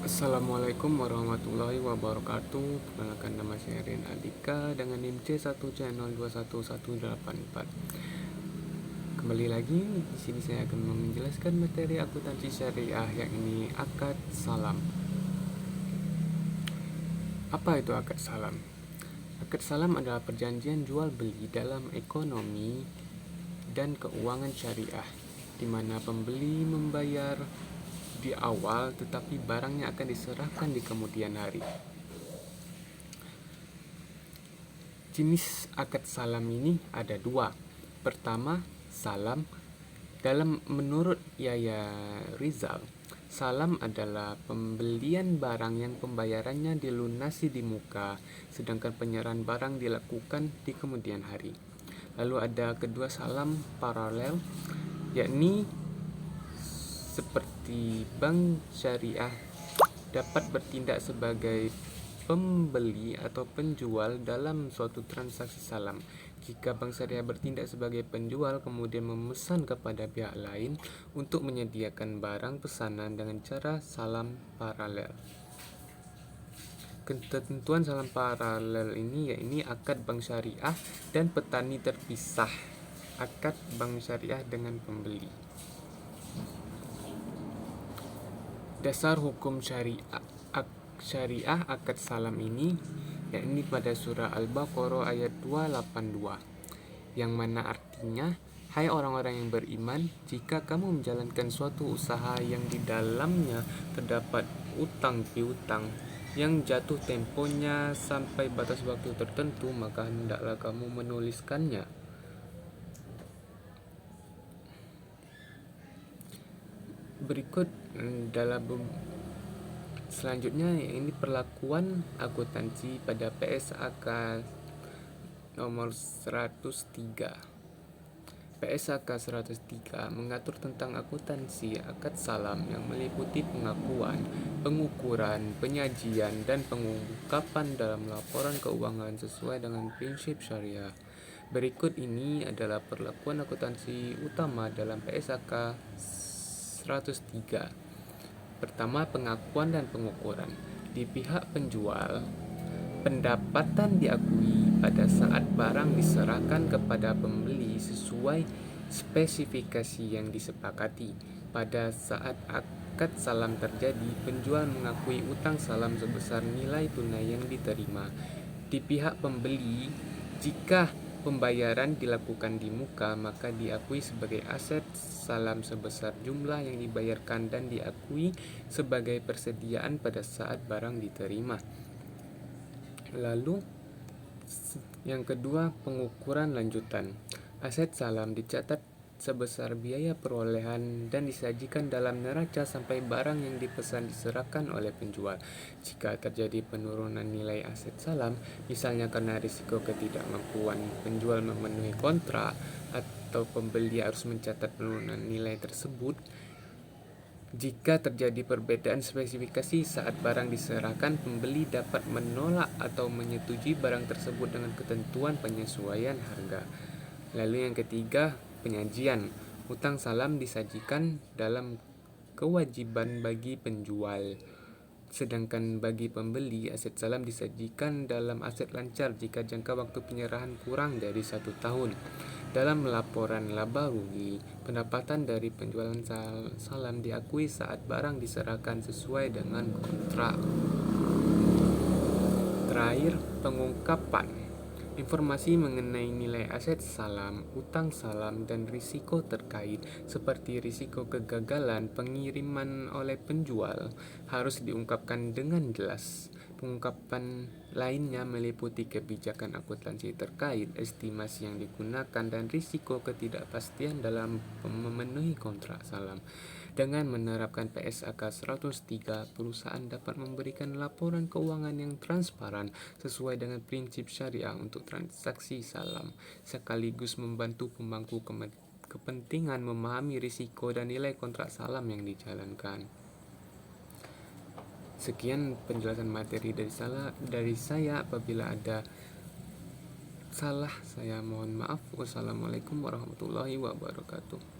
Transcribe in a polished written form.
Assalamualaikum warahmatullahi wabarakatuh. Perkenalkan, nama saya Ren Adika dengan NIM C1C021184. Kembali lagi di sini saya akan menjelaskan materi akuntansi syariah, yakni akad salam. Apa itu akad salam? Akad salam adalah perjanjian jual beli dalam ekonomi dan keuangan syariah, di mana pembeli membayar di awal tetapi barangnya akan diserahkan di kemudian hari. Jenis akad salam ini ada dua. Pertama, salam. Menurut Yaya Rizal, salam adalah pembelian barang yang pembayarannya dilunasi di muka, sedangkan penyerahan barang dilakukan di kemudian hari. Lalu ada kedua, salam paralel, yakni seperti bank syariah dapat bertindak sebagai pembeli atau penjual dalam suatu transaksi salam. Jika bank syariah bertindak sebagai penjual kemudian memesan kepada pihak lain untuk menyediakan barang pesanan dengan cara salam paralel. Ketentuan salam paralel ini yakni akad bank syariah dan petani terpisah. Akad bank syariah dengan pembeli. Dasar hukum syariah akad salam ini yakni pada surah Al-Baqarah ayat 282, yang mana artinya, hai orang-orang yang beriman, jika kamu menjalankan suatu usaha yang di dalamnya terdapat utang piutang yang jatuh temponya sampai batas waktu tertentu, maka hendaklah kamu menuliskannya. Berikut selanjutnya ini perlakuan akuntansi pada PSAK nomor 103. PSAK 103 mengatur tentang akuntansi akad salam yang meliputi pengakuan, pengukuran, penyajian, dan pengungkapan dalam laporan keuangan sesuai dengan prinsip syariah. Berikut ini adalah perlakuan akuntansi utama dalam PSAK 103. Pertama, pengakuan dan pengukuran. Di pihak penjual, pendapatan diakui pada saat barang diserahkan kepada pembeli sesuai spesifikasi yang disepakati. Pada saat akad salam terjadi, penjual mengakui utang salam sebesar nilai tunai yang diterima. Di pihak pembeli, jika pembayaran dilakukan di muka, maka diakui sebagai aset salam sebesar jumlah yang dibayarkan dan diakui sebagai persediaan pada saat barang diterima. Lalu yang kedua, pengukuran lanjutan. Aset salam dicatat sebesar biaya perolehan dan disajikan dalam neraca sampai barang yang dipesan diserahkan oleh penjual. Jika terjadi penurunan nilai aset salam, misalnya karena risiko ketidakmampuan penjual memenuhi kontrak atau pembeli harus mencatat penurunan nilai tersebut. Jika terjadi perbedaan spesifikasi saat barang diserahkan, pembeli dapat menolak atau menyetujui barang tersebut dengan ketentuan penyesuaian harga. Lalu yang ketiga, penyajian. Utang salam disajikan dalam kewajiban bagi penjual, sedangkan bagi pembeli, aset salam disajikan dalam aset lancar jika jangka waktu penyerahan kurang dari 1 tahun. Dalam laporan laba rugi, pendapatan dari penjualan salam diakui saat barang diserahkan sesuai dengan kontrak. Terakhir, pengungkapan. Informasi mengenai nilai aset salam, utang salam, dan risiko terkait, seperti risiko kegagalan pengiriman oleh penjual, harus diungkapkan dengan jelas. Pengungkapan lainnya meliputi kebijakan akuntansi terkait, estimasi yang digunakan, dan risiko ketidakpastian dalam memenuhi kontrak salam. Dengan menerapkan PSAK 103, perusahaan dapat memberikan laporan keuangan yang transparan sesuai dengan prinsip syariah untuk transaksi salam, sekaligus membantu pemangku kepentingan memahami risiko dan nilai kontrak salam yang dijalankan. Sekian penjelasan materi dari saya. Apabila ada salah, saya mohon maaf. Wassalamualaikum warahmatullahi wabarakatuh.